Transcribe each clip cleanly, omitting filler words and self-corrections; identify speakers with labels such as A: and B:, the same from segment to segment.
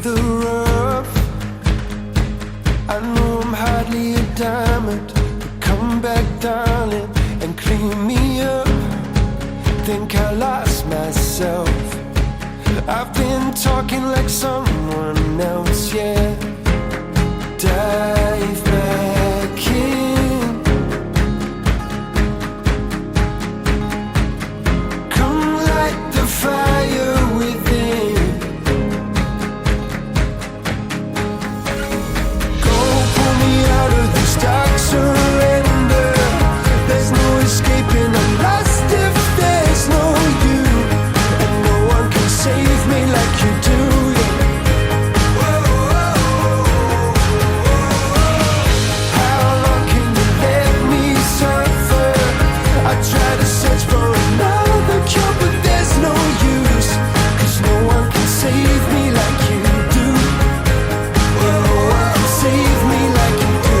A: the rough. I know I'm hardly a diamond, but come back, darling, and clean me up. Think I lost myself. I've been talking like someone else, yeah. Dive back in. Come light the fire within. Go pull me out of this dark surrender. There's no escaping, I'm lost if there's no you. And no one can save me like you do, yeah. How long can you let me suffer? I try to search for another cure, but there's no use, 'cause no one can save me like you do. Yeah, no one can save me like you do.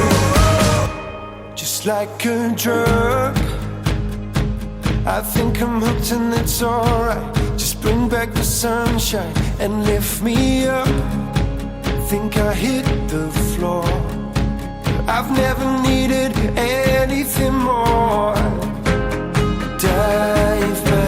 A: Just like a drug, I think I'm hooked and it's alright. Just bring back the sunshine and lift me up. Think I hit the floor. I've never needed anything more. Dive back.